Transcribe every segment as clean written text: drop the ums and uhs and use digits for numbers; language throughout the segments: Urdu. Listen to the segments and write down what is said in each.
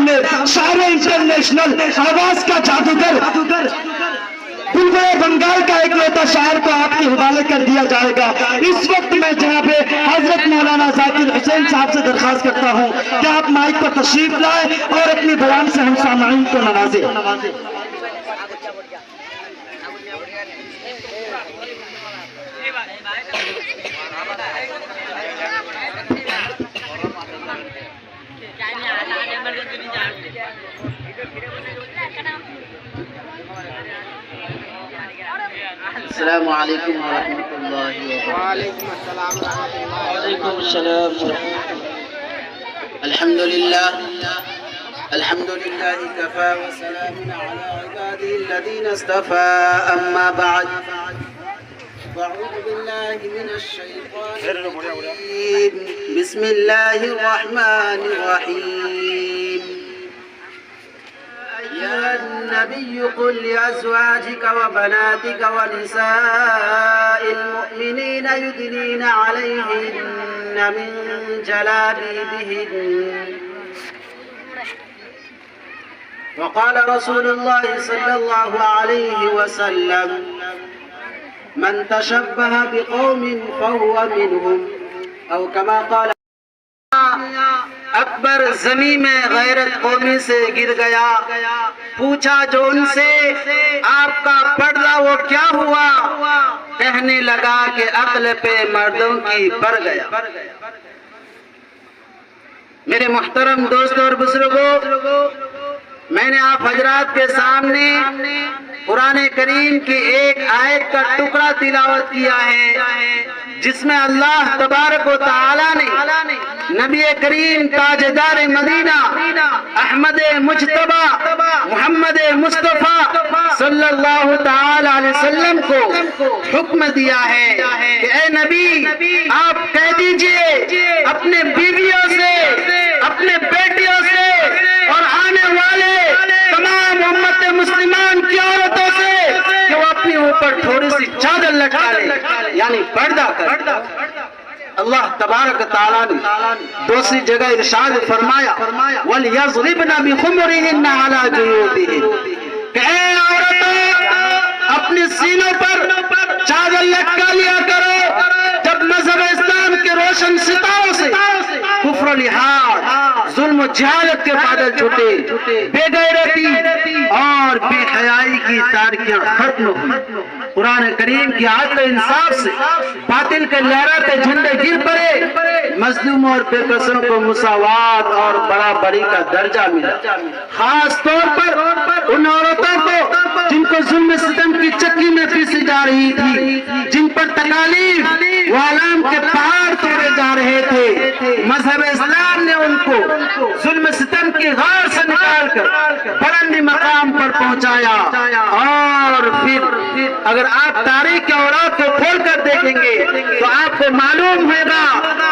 سامنے شاعر انٹرنیشنل، آواز کا جادوگر، بلبل بنگال کا ایک لوتا شاعر کو آپ کے حوالے کر دیا جائے گا۔ اس وقت میں جناب حضرت مولانا ذاکر حسین صاحب سے درخواست کرتا ہوں کہ آپ مائک پر تشریف لائیں اور اپنی بیان سے ہم سامعین کو نوازیں۔ السلام علیکم ورحمۃ اللہ وبرکاتہ۔ وعلیکم السلام ورحمۃ اللہ۔ وعلیکم السلام۔ الحمد للہ کفا وسلام علی عباده الذین اصطفى، اما بعد فاعوذ باللہ من الشیطان الرجیم، بسم اللہ الرحمن الرحیم۔ يا النبي قل لأزواجك وبناتك ونساء المؤمنين يدنين عليهن من جلابيبهن، وقال رسول الله صلى الله عليه وسلم من تشبه بقوم فهو منهم، أو كما قال۔ اکبر زمین میں غیرت قومی سے گر گیا، پوچھا جو ان سے آپ کا پردہ وہ کیا ہوا، کہنے لگا کہ عقل پہ مردوں کی بڑھ گیا۔ میرے محترم دوستوں اور بزرگوں، میں نے آپ حضرات کے سامنے قرآن کریم کی ایک آیت کا ٹکڑا تلاوت کیا ہے، جس میں اللہ تبارک و تعالی نے نبی کریم تاجدار مدینہ احمد مجتبی محمد مصطفیٰ صلی اللہ تعالی علیہ وسلم کو حکم دیا ہے کہ اے نبی آپ کہہ دیجئے اپنے بیویوں سے، اپنے بیٹیوں سے اور آنے والے تمام امت مسلمان کی عورتوں سے کہ وہ اپنے اوپر تھوڑی سی چادر لٹکا لے، یعنی پردہ کر۔ اللہ تبارک تعالیٰ نے دوسری جگہ ارشاد فرمایا وَلْيَضْرِبْنَ بِخُمُرِهِنَّ عَلَى جُيُوبِهِنَّ کہ اے عورتوں اپنے سینوں پر چادر لٹکا لیا کرو جب مذہب اسلام کے روشن ستاروں سے کفر و الحاد، ظلم و جہالت کے بادل چھٹے، بے غیرتی اور بے حیائی کی تاریکیاں ختم ہوئی۔ قرآن کریم کی عدل و انصاف سے باطل کے لہراتے جھنڈے گر پڑے، مظلوموں اور بے کسوں کو مساوات اور برابری کا درجہ ملا۔ خاص طور پر ان عورتوں کو جن کو ظلم ستم کی چکی میں پیسی جا رہی تھی، جن پر تکالیف و آلام کے پہاڑ توڑے جا رہے تھے، مذہب اسلام نے ان کو ظلم ستم کی غار سے نکال کر بلند مقام پر پہنچایا۔ اور پھر اگر آپ تاریخ کے اوراق کو کھول کر دیکھیں گے تو آپ کو معلوم ہوگا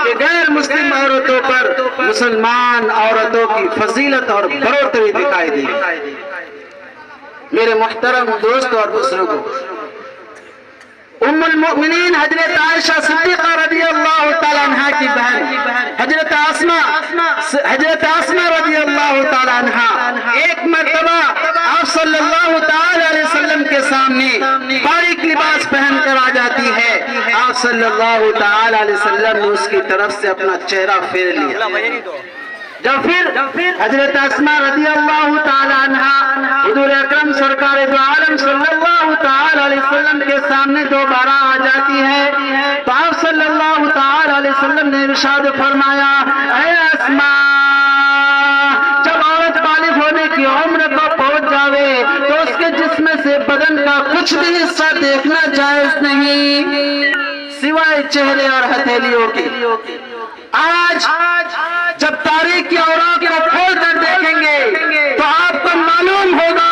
کہ غیر مسلم عورتوں پر مسلمان عورتوں کی فضیلت اور بڑھوتری دکھائی دے گی۔ میرے محترم دوستوں اور بزرگوں، ام المؤمنین حضرت عائشہ صدیقہ رضی اللہ تعالیٰ عنہ کی بہن حضرت اسماء رضی اللہ تعالیٰ عنہ ایک مرتبہ آپ صلی اللہ تعالیٰ علیہ وسلم کے سامنے باریک لباس پہن کر آ جاتی ہے۔ آپ صلی اللہ تعالیٰ علیہ وسلم نے اس کی طرف سے اپنا چہرہ پھیر لیا۔ جب پھر حضرت اسماء رضی اللہ تعالیٰ عنہ حضور اکرم سرکار دو عالم صلی اللہ تعالیٰ علیہ وسلم کے سامنے دوبارہ آ جاتی ہے تو آپ صلی اللہ تعالیٰ علیہ وسلم نے ارشاد فرمایا اے اسماء، جب عورت بالغ ہونے کی عمر کو پہنچ جاوے تو اس کے جسم سے بدن کا کچھ بھی حصہ دیکھنا جائز نہیں سوائے چہرے اور ہتھیلیوں کے۔ آج جب تاریخ کی اوراق کو کھول کر دیکھیں گے تو آپ کو معلوم ہوگا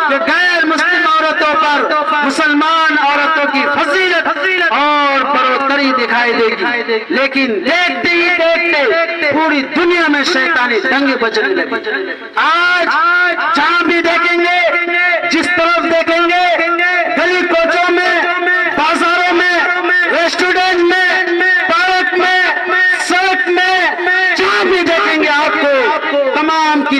کہ غیر مسلم عورتوں پر مسلمان عورتوں کی فضیلت اور بڑھوتری دکھائی دے گی، لیکن دیکھتے ہی دیکھتے پوری دنیا میں شیطانی دنگے بجنے لگے۔ آج جہاں بھی دیکھیں گے، جس طرف دیکھیں گے، گلی کوچوں میں، بازاروں میں، ریسٹورینٹ میں، پارک میں، سڑک میں، جہاں بھی دیکھیں گے آپ کو تمام کی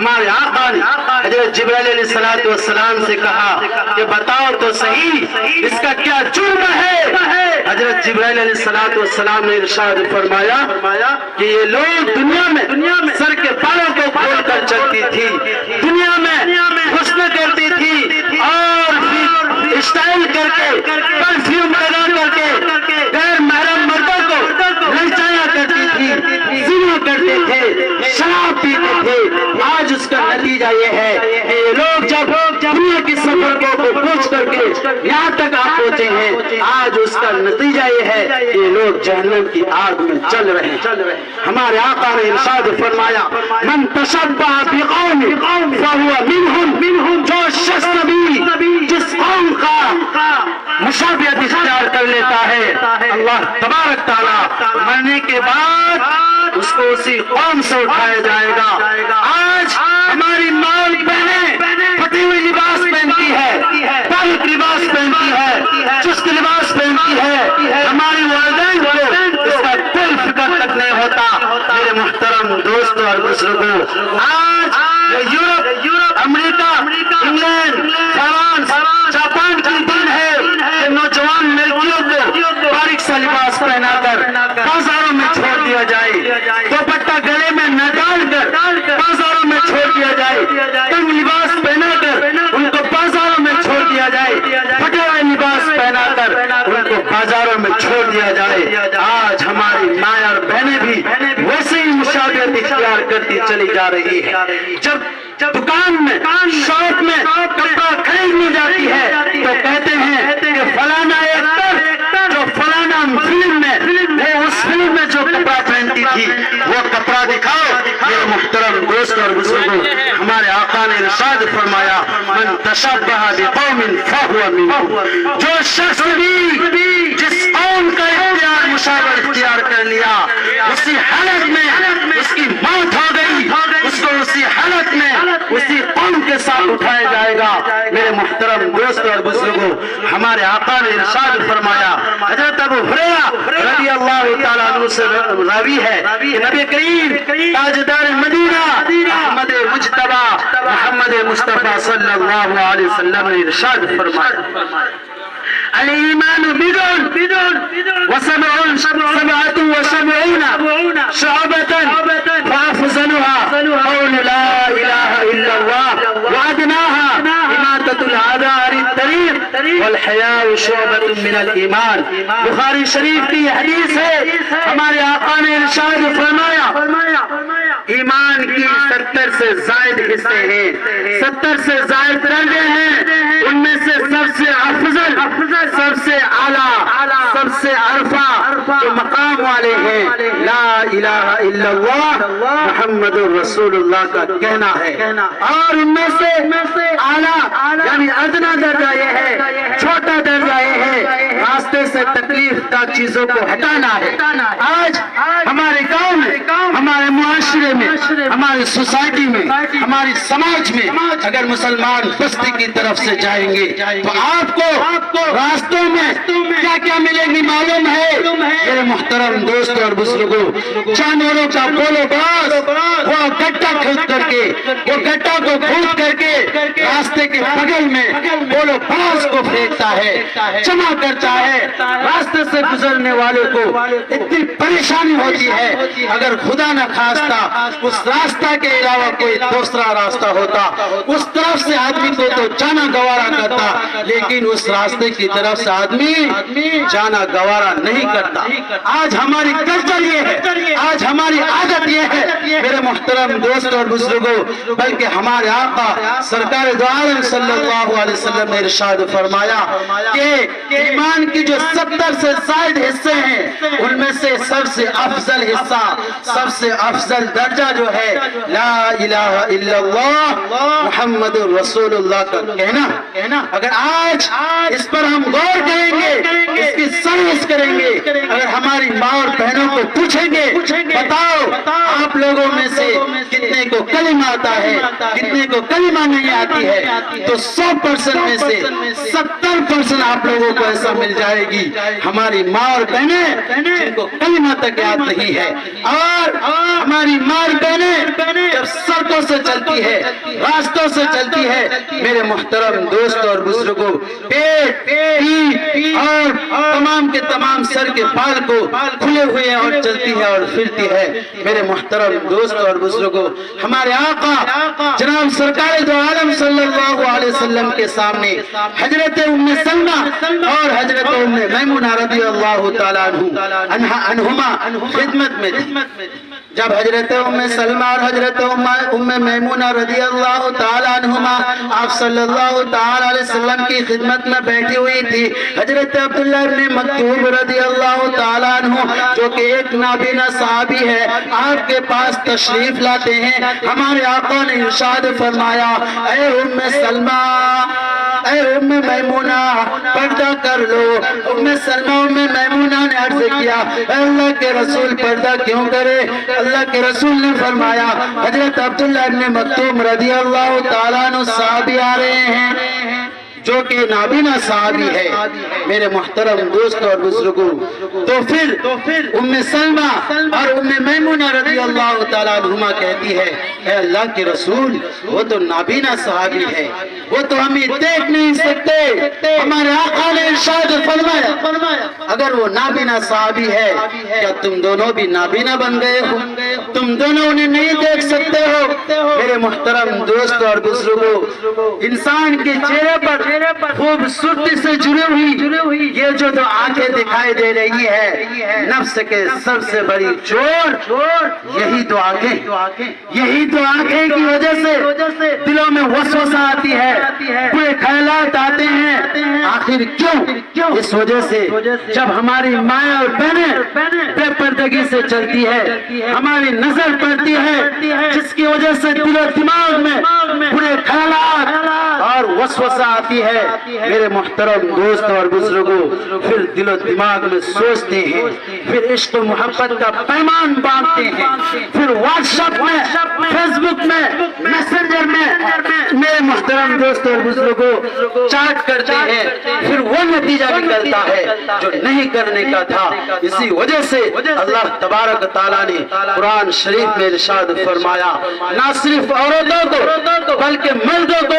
ہمارے آقا نے حضرت جبرائیل علیہ السلام سے کہا کہ بتاؤ تو صحیح اس کا کیا جرم ہے؟ حضرت جبرائیل علیہ السلام نے ارشاد فرمایا کہ یہ لوگ دنیا میں سر کے بالوں کو کھول کر چلتی تھی، دنیا میں حسن کرتی تھی اور پھر اسٹائل کر کے پرفیوم لگا کر کے غیر محرم مردوں کو للچایا کرتی تھی، زنا کرتے تھے، شراب پیتے تھے۔ آج اس کا نتیجہ یہ ہے کہ یہ لوگ جب دنیا کی سفر کو پوچھ کر کے یہاں تک آپ پہنچے ہیں، آج اس کا نتیجہ یہ ہے کہ یہ لوگ جہنم کی آگ میں چل رہے ہیں۔ ہمارے آقا نے ارشاد فرمایا من تشبہ بقوم فہو منہم، جو شخص بھی جس قوم کا مشابہت اختیار کر لیتا ہے، اللہ تبارک تعالیٰ مرنے کے بعد اس کو اسی قوم سے اٹھایا جائے گا۔ آج ہماری ماں بہنیں پھٹی ہوئی لباس پہنتی ہے، پاک لباس پہنتی ہے، چست لباس پہنتی ہے، ہماری والدین کو اس کا کوئی فکر تک نہیں ہوتا۔ میرے محترم دوستوں اور بزرگوں، آج یورپ، امریکہ، انگلینڈ، فرانس، جاپان کی دن ہے کہ نوجوان لڑکیوں کو باریک سا لباس پہنا کر بازاروں میں چھوڑ دیا جائے، دوپٹہ گلے میں نہ ڈال کر بازاروں میں چھوڑ دیا جائے، تنگ لباس پہنا کر ان کو بازاروں میں چھوڑ دیا جائے، پھٹے ہوئے لباس پہنا کر ان کو بازاروں میں چھوڑ دیا جائے۔ آج ہماری ماں اور بہنیں بھی ویسے ہی مشابہت اختیار کرتی چلی جا رہی ہے۔ جب دکان میں، شاپ میں کپڑا خریدنے جاتی ہے تو کہتے ہیں کہ فلانا ایکٹر جو فلانا فلم میں، وہ اس فلم میں جو کپڑا پہنتی تھی وہ کپڑا دکھاؤ۔ میرے محترم دوست اور بزرگوں، ہمارے آقا نے ارشاد فرمایا من تشبہ بقوم فہو منہم، جو شخص بھی جس قوم کا مشابہت اختیار کر لیا، اسی حالت میں اس کی موت ہو گئی، اس کو اسی حالت میں اسی قوم کے ساتھ اٹھایا جائے گا۔ میرے محترم دوست اور بزرگوں، ہمارے آقا نے ارشاد فرمایا، حضرت ابو ہریرہ رضی اللہ تعالیٰ عنہ سے راوی ہے کہ نبی کریم تاجدار مدینہ احمد مجتبی محمد مصطفیٰ صلی اللہ علیہ وسلم نے ارشاد فرمایا الایمان بدون سبعة وسبعون شعبة فأفضلها قول لا إله إلا الله وأدناها إماطة الأذى عن الطريق والحياء شعبة من الإيمان۔ بخاری شریف کی حدیث ہے، ہمارے آقا نے ارشاد فرمایا ایمان کی 70 سے زائد حصے ہیں، 70 سے زائد درجے ہیں، ان میں سے سب سے افضل، سب سے اعلیٰ، سب سے عرفہ جو مقام والے ہیں لا الہ الا اللہ محمد الرسول اللہ کا کہنا ہے، اور ان میں سے اعلیٰ یعنی ادنا درجہ یہ ہے، چھوٹا درجہ یہ ہے راستے سے تکلیف دہ چیزوں کو ہٹانا ہے۔ آج ہمارے گاؤں میں، ہمارے معاشرے میں، ہماری سوسائٹی میں، ہماری سماج میں اگر مسلمان بستی کی طرف سے جائیں گے تو آپ کو راستوں میں کیا کیا ملے گی معلوم ہے؟ میرے محترم دوستوں اور بزرگوں، جانوروں کا بولو باز وہ گڈھا کھود کر کے، وہ گڈھا کو کھود کر کے راستے کے بغل میں بولو باز کو پھینکتا ہے، جمع کرتا ہے۔ راستے سے گزرنے والے کو اتنی پریشانی ہوتی ہے، اگر خدا نہ خواستہ اس راستہ کے علاوہ کوئی دوسرا راستہ ہوتا اس طرف سے آدمی کو تو جانا گوارا کرتا، لیکن اس راستے کی طرف سے آدمی جانا گوارا نہیں کرتا۔ آج ہماری کلچر یہ ہے، آج ہماری عادت یہ ہے میرے محترم دوست اور بزرگوں، بلکہ ہمارے آقا سرکار دو عالم صلی اللہ علیہ وسلم نے ارشاد فرمایا کہ ایمان کی جو 70 سے زائد حصے ہیں ان میں سے سب سے افضل حصہ، سب سے افضل درجہ جو ہے لا الہ الا اللہ محمد الرسول اللہ کا کہنا۔ اگر آج اس پر ہم غور کریں گے، اس کی سروس کریں گے، اگر ہماری ماں اور بہنوں کو پوچھیں گے بتاؤ آپ لوگوں میں سے کتنے کو کلمہ آتا ہے، کتنے کو کلمہ نہیں آتی ہے، تو 100% میں سے 70% آپ لوگوں کو ایسا مل جائے گی ہماری ماں اور بہنیں جن کو کلمہ تک یاد نہیں ہے، اور ہماری ماں اور بہنیں جب سڑکوں سے چلتی ہے، راستوں سے چلتی ہے، میرے محترم دوستوں اور بزرگوں، پیٹ اور تمام کے تمام سر کے بال کو کھلے ہوئے اور چلتی ہے اور پھرتی ہے۔ میرے محترم دوستوں اور بزرگوں، ہمارے آقا جناب سرکار دو عالم صلی اللہ علیہ وسلم کے سامنے حضرت ام سلمہ اور حضرت ام میمونہ رضی اللہ تعالیٰ عنہما خدمت میں تھی۔ جب حضرت ام سلمہ اور حضرت ام میمونہ رضی اللہ تعالیٰ عنہما آپ صلی اللہ تعالیٰ علیہ وسلم کی خدمت میں بیٹھی ہوئی تھی، حضرت عبداللہ ابن مکتوم رضی اللہ تعالیٰ عنہ جو کہ ایک نابینا صحابی ہے، آپ کے پاس تشریف لاتے ہیں۔ ہمارے آقا نے ارشاد فرمایا، اے ام سلمہ، اے ام میمونہ، پردہ کر لو۔ ام سلمہ ام میمونہ نے عرض کیا، اے اللہ کے رسول پردہ کیوں کرے؟ اللہ کے رسول نے فرمایا، حضرت عبداللہ ابن مکتوم رضی اللہ تعالیٰ عنہ صحابی آ رہے ہیں جو کہ نابینا صحابی ہے۔ میرے محترم دوستوں اور بزرگوں، تو پھر ام سلمہ اور ام میمونہ رضی اللہ تعالیٰ عنہما کہتی ہے، اے اللہ کے رسول، وہ تو نابینا صحابی ہے، وہ تو ہمیں دیکھ نہیں سکتے۔ ہمارے آقا نے ارشاد فرمایا، اگر وہ نابینا صحابی ہے، کیا تم دونوں بھی نابینا بن گئے ہو؟ تم دونوں انہیں نہیں دیکھ سکتے ہو؟ میرے محترم دوستوں اور بزرگوں، انسان کے چہرے پر خوبصورتی سے جڑی ہوئی یہ جو دو آنکھیں دکھائی دے رہی ہے، نفس کے سب سے بڑی چور یہی دو آنکھیں کی وجہ سے دلوں میں وسوسہ آتی ہے، برے خیالات آتے ہیں۔ آخر کیوں؟ اس وجہ سے جب ہماری ماں اور بہنیں بے پردگی سے چلتی ہے، ہماری نظر پڑتی ہے، جس کی وجہ سے دل و دماغ میں برے خیالات اور وسوسہ آتی ہے۔ میرے محترم دوستوں اور بزرگوں، پھر دل و دماغ میں سوچتے ہیں، پھر عشق و محبت کا پیمان باندھتے ہیں، پھر واٹس ایپ میں، فیس بک میں، میسنجر میں میرے محترم دوستوں اور بزرگوں چیٹ کرتے ہیں، پھر وہ نتیجہ نکلتا ہے جو نہیں کرنے کا تھا۔ اسی وجہ سے اللہ تبارک تعالیٰ نے قرآن شریف میں ارشاد فرمایا، نہ صرف عورتوں کو بلکہ مردوں کو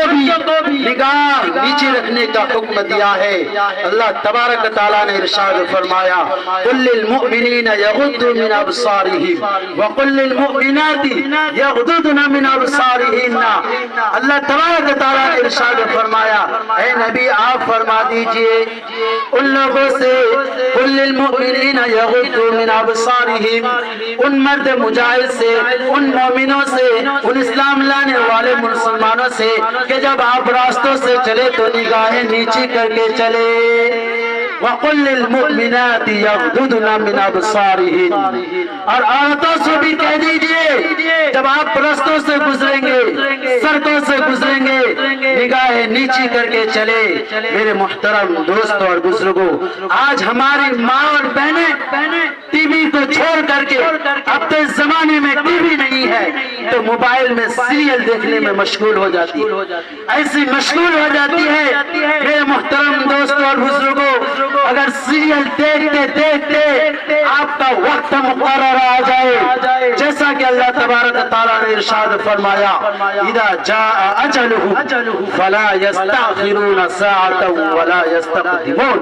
بھی نگاہ نیچے رکھنے کا حکم دیا ہے۔ اللہ تبارک تعالیٰ نے ارشاد فرمایا، قل للمؤمنین یغضوا من ابصارہم وقل للمؤمنات یغضضن من ابصارہن۔ اللہ تبارک تعالیٰ نے ارشاد فرمایا، اے نبی آپ فرما دیجئے ان لوگوں سے، قل للمؤمنین یغضوا من ابصارہم، ان مرد مجاہد سے، ان مومنوں سے، ان اسلام لانے والے مسلمانوں سے کہ جب آپ راستوں سے چلے تو نگاہیں نیچی کر کے چلے۔ وَقُلْ لِلْمُؤْمِنَاتِ يَغْضُضْنَ مِنْ أَبْصَارِهِنَّ، اور عورتوں سے بھی کہہ دیجئے جب آپ رستوں سے گزریں گے، سڑکوں سے گزریں گے، نگاہیں نیچی کر کے چلے۔ میرے محترم دوستوں اور بزرگوں، آج ہماری ماں اور بہنیں ٹی وی کو چھوڑ کر کے، اب تو اس زمانے میں ٹی وی نہیں ہے تو موبائل میں سیریل دیکھنے میں مشغول ہو جاتی ہے، ایسی مشغول ہو جاتی ہے۔ میرے محترم دوستوں اور بزرگوں، اگر سیریل دیکھتے دیکھتے آپ کا وقت مقرر آ جائے، جیسا کہ اللہ تبارک تعالیٰ نے ارشاد فرمایا، اذا جاء اجلہ فلا یستأخرون ساعۃ ولا یستقدمون،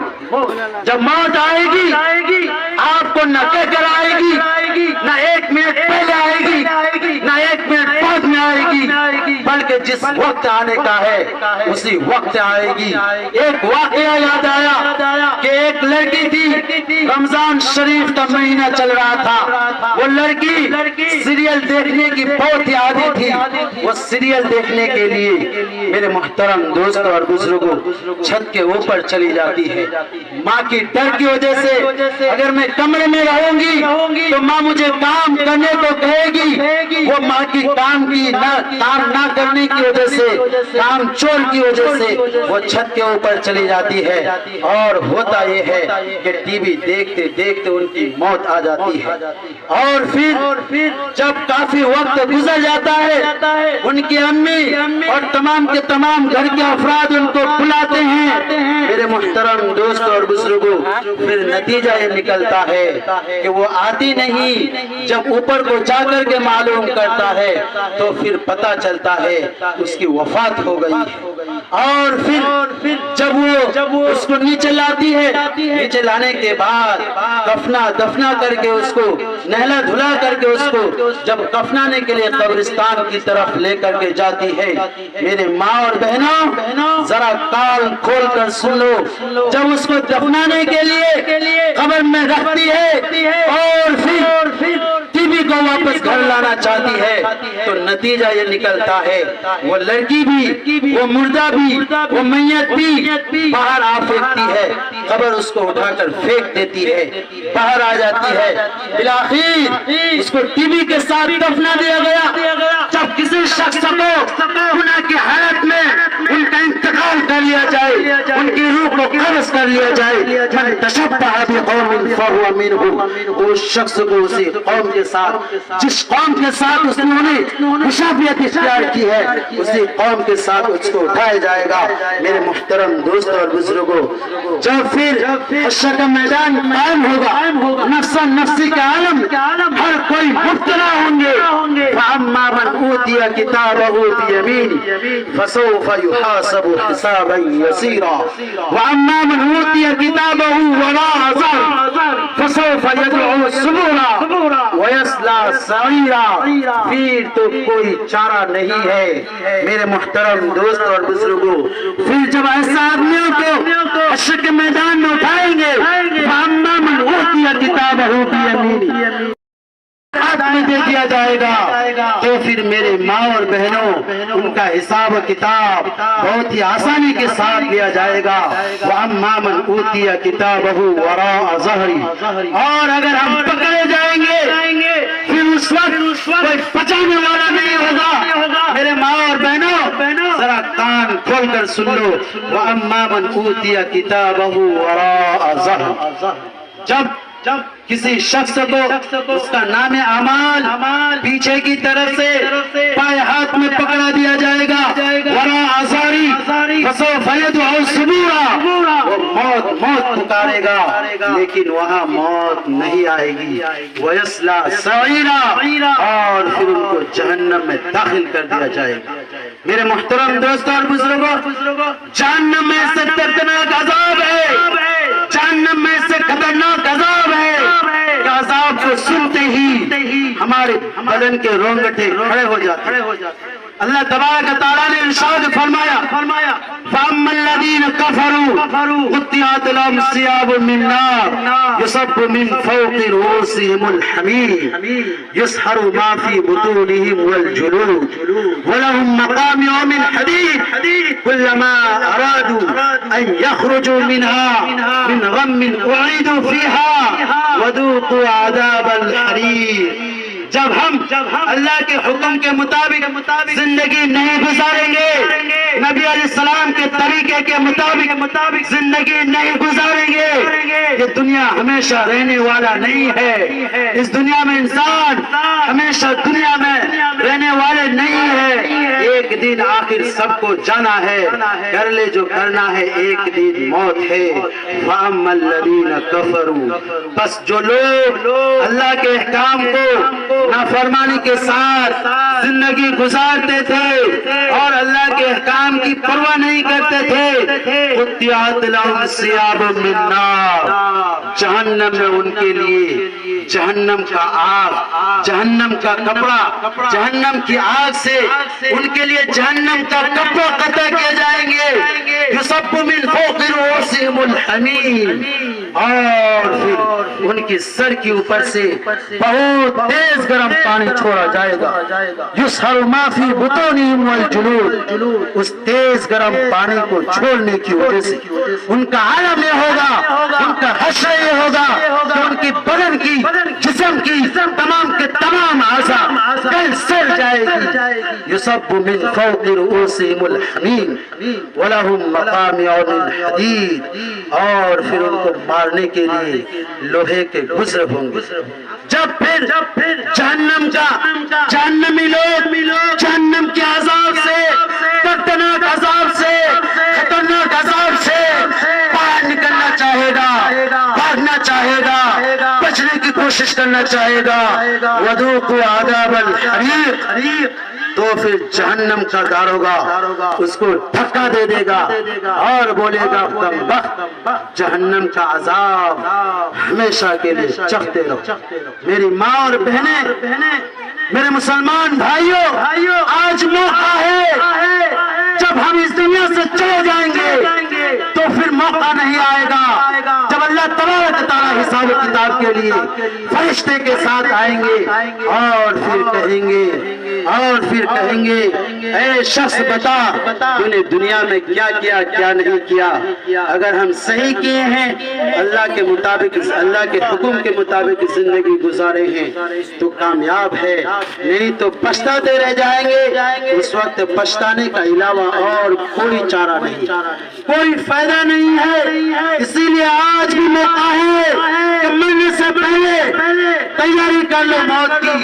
جب موت آئے گی آپ کو نہ کہہ کر آئے گی، نہ ایک منٹ پہلے آئے گی، نہ ایک منٹ بعد میں آئے گی، بلکہ جس وقت آنے کا ہے اسی وقت آئے گی۔ ایک واقعہ یاد آیا کہ ایک لڑکی تھی، رمضان شریف کا مہینہ چل رہا تھا، وہ لڑکی سیریل دیکھنے کی بہت ہی عادی تھی، وہ سیریل دیکھنے کے لیے میرے محترم دوستوں اور بزرگوں چھت کے اوپر چلی جاتی ہے۔ ماں کی ڈر کی وجہ سے اگر میں کمرے میں رہوں گی تو ماں مجھے کام کرنے کو کہے گی، وہ ماں کی کام نہ کرنے کی وجہ سے، کام چور کی وجہ سے وہ چھت کے اوپر چلی جاتی ہے، اور ہوتا یہ ہے کہ ٹی وی دیکھتے دیکھتے ان کی موت آ جاتی ہے۔ اور پھر جب کافی وقت گزر جاتا ہے ان کی امی اور تمام کے تمام گھر کے افراد ان کو بلاتے ہیں. میرے محترم دوستوں اور بزرگوں، پھر نتیجہ یہ نکلتا ہے کہ وہ آتی نہیں. جب اوپر کو جا کر کے معلوم کرتا ہے تو پھر پتہ چلتا ہے اس کی وفات ہو گئی. اور پھر جب وہ اس کو نیچے لاتی ہے، نیچے لانے کے بعد دفنا کر کے اس کو نہلا دھلا کر کے اس کو جب دفنانے کے لیے قبرستان کی طرف لے کر کے جاتی ہے، میرے ماں اور بہنوں ذرا کان کھول کر سن لو. جب اس کو دفنانے کے لیے قبر میں رکھتی ہے اور پھر ٹی وی کو واپس گھر لانا چاہتی ہے تو نتیجہ یہ نکلتا ہے وہ لڑکی بھی، وہ مردہ بھی، وہ میت بھی باہر آ پھینکتی ہے. قبر اس کو اٹھا کر پھینک دیتی ہے، باہر آ جاتی ہے. بالآخر اس کو ٹی وی کے ساتھ دفنا دیا گیا. جب کسی شخص کو گناہ کی حالت میں ان کا انتقال کر لیا جائے، ان کی روح کو قبض کر لیا جائے، من تشبہ بقوم فہو منہم، اس شخص کو اسی قوم کے ساتھ، جس قوم کے ساتھ اس نے مشابہت اختیار کی ہے، اسی قوم کے ساتھ اس کو اٹھایا جائے گا. میرے محترم دوستوں اور بزرگوں، جب پھر حشر کا میدان قائم ہوگا، نفسا نفسی کا عالم، ہر کوئی مبتلا ہوں گے. فَأَمَّا مَنْ أُوتِيَ كِتَابَهُ بِيَمِينِهِ فَسَوْفَ يُحَاسَبُ حِسَابًا يَسِيرًا وَأَمَّا مَنْ أُوتِيَ كِتَابَهُ وَرَاءَ ظَهْرِهِ فَسَوْفَ يَدْعُو ثُبُورًا وَيَصْلَىٰ سَعِيرًا. پھر تو کوئی چارہ نہیں ہے. میرے محترم دوست اور بزرگوں، پھر جب ایسے آدمیوں کو حشر کے میدان میں اٹھائیں گے، فَأَمَّا مَنْ أُوتِيَ كِتَابَهُ بِيَمِينِهِ ہاتھ میں دے دیا جائے گا تو پھر میرے ماں اور بہنوں ان کا حساب و کتاب بہت ہی آسانی کے ساتھ لیا جائے گا. وَأَمَّا مَنْ أُوتِيَ كِتَابَهُ وَرَاءَ ظَهْرِهِ، اور اگر ہم پکڑے جائیں گے پھر اس وقت کوئی بچانے والا نہیں ہوگا. میرے ماں اور بہنوں ذرا کان کھول کر سن لو. وَأَمَّا مَنْ أُوتِيَ كِتَابَهُ وَرَاءَ ظَهْرِهِ، جب کسی شخص کو اس کا نام اعمال پیچھے کی طرف سے پائے ہاتھ میں پکڑا دیا جائے گا، وراء ظہری فسوف يدعو ثبورا، وہ موت پکارے گا لیکن وہاں موت نہیں آئے گی. وَيَصْلَىٰ سَعِيرًا، اور پھر ان کو جہنم میں داخل کر دیا جائے گا. میرے محترم دوستوں اور بزرگوں، جہنم میں سے دردناک عذاب ہے، جہنم میں سے خطرناک عذاب ہے کہ عذاب کو سنتے ہی ہمارے بدن کے رونگٹے کھڑے ہو جاتے ہیں. اللہ تبارک و تعالیٰ نے ارشاد فرمایا فَأَمَّا الَّذِينَ كَفَرُوا قُطِّعَتْ لَهُمْ ثِيَابٌ مِّن نَّارٍ يُصَبُّ مِّن فَوْقِ رُءُوسِهِمُ الْحَمِيمُ يُسْحَرُ مَا فِي بُطُونِهِمْ وَالْجُلُودُ وَلَهُمْ مَقَامِعُ مِنْ حَدِيدٍ كُلَّمَا أَرَادُوا أَن يَخْرُجُوا مِنْهَا مِنْ غَمٍّ أُعِيدُوا فِيهَا وَذُوقُوا عَذَابَ الْحَرِيقِ. جب ہم اللہ کے حکم کے مطابق زندگی نہیں گزاریں گے، نبی علیہ السلام کے طریقے کے مطابق زندگی نہیں گزاریں گے، یہ دنیا ہمیشہ رہنے والا نہیں ہے. اس دنیا میں انسان ہمیشہ دنیا میں رہنے والے نہیں ہے. ایک دن آخر سب کو جانا ہے، کر لے جو کرنا ہے، ایک دن موت ہے. فَأَمَّا الَّذِينَ كَفَرُوا، بس جو لوگ اللہ کے احکام کو نافرمانی کے ساتھ زندگی گزارتے تھے اور اللہ کے احکام کی پرواہ نہیں کرتے تھے، قُطِّعَتْ لَهُمْ ثِيَابٌ مِّن نَّارٍ، جہنم میں ان کے لیے جہنم کا آگ، جہنم کا کپڑا، جہنم کی آگ سے ان کے لیے جہنم کا کپڑا قطع کیے جائیں گے. يُصَبُّ مِن فَوْقِ رُءُوسِهِمُ الْحَمِيمُ، اور پھر ان کی سر کے اوپر سے بہت تیز گرم پانی چھوڑا جائے گا. يُسْحَرُ مَا فِي بُطُونِهِمْ وَالْجُلُودُ، اس تیز گرم پانی کو چھوڑنے کی وجہ سے ان کا عالم یہ ہوگا، ان کا حشر یہ ہوگا کہ ان کی بدن کی، جسم کی تمام کے تمام اعضاء کل سڑ جائے گی. يُصَبُّ مِن فَوْقِ رُءُوسِهِمُ الْحَمِيمُ وَلَهُمْ مَقَامِعُ مِنْ حَدِيدٍ، اور پھر ان کو مارنے کے لیے لوہے کے گسر ہوں گے. جب پھر جہنم کا جہنمی لوگ جہنم کے عذاب سے، دردناک عذاب سے، خطرناک عذاب سے باہر نکلنا چاہے گا، بھاگنا چاہے گا، بچنے کی کوشش کرنا چاہے گا، وذوقوا عذاب الحریق، تو پھر جہنم کا داروغہ اس کو دھکا دے گا اور بولے گا کم بخت، جہنم کا عذاب ہمیشہ کے لیے چکھتے رہو. میری ماں اور بہنیں، میرے مسلمان بھائیوں، آج موقع ہے. جب ہم اس دنیا سے چلے جائیں گے تو پھر موقع نہیں آئے گا جب اللہ تبارک و تعالیٰ حساب و کتاب کے لیے فرشتے کے ساتھ آئیں گے اور پھر کہیں گے اے شخص بتا تو نے دنیا میں کیا کیا کیا نہیں کیا. اگر ہم صحیح کیے ہیں، اللہ کے مطابق، اللہ کے حکم کے مطابق زندگی گزارے ہیں تو کامیاب ہے، نہیں تو پچھتاتے رہ جائیں گے. اس وقت پچھتانے کا علاوہ اور کوئی چارہ نہیں، کوئی فائدہ نہیں ہے. اسی لیے آج بھی موقع ہے کہ مرنے سے پہلے تیاری کر لو موت کی،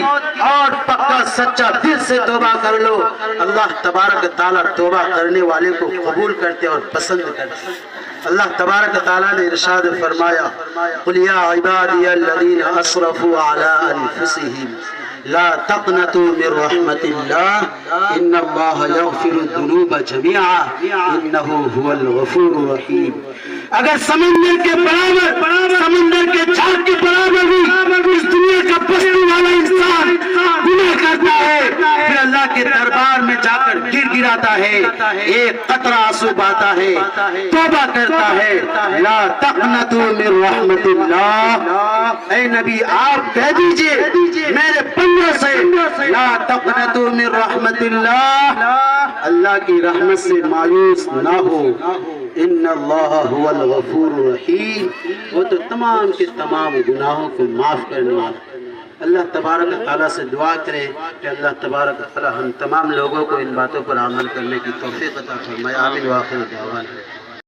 اور پکا سچا دل سے توبہ کر لو. اللہ تبارک تعالیٰ توبہ کرنے والے کو قبول کرتے اور پسند کرتے. اللہ تبارک تعالیٰ نے ارشاد فرمایا قل یا عبادی الذین اسرفوا علی انفسہم لا تقنطوا من رحمت اللہ ان اللہ یغفر الذنوب جميعا انہ هو الغفور الرحیم. اگر سمندر کے برابر، سمندر کے جھاگ کے برابر بھی اس دنیا کا بستی والا انسان گناہ کرتا ہے، پھر اللہ کے دربار میں جا کر گر گراتا ہے، ایک قطرہ آنسو بہاتا ہے، توبہ کرتا ہے، لا تقنطوا من رحمت اللہ. اے نبی آپ کہہ دیجئے میرے بندوں سے لا تقنطوا من رحمت اللہ، اللہ کی رحمت سے مایوس نہ ہو. ان اللہ هو الغفور الرحیم، وہ تو تمام کے تمام گناہوں کو معاف کرنے والا. اللہ تبارک تعالیٰ سے دعا کرے کہ اللہ تبارک تعالیٰ ہم تمام لوگوں کو ان باتوں پر عمل کرنے کی توفیق عطا فرمائے. آمین. وآخر دعوانا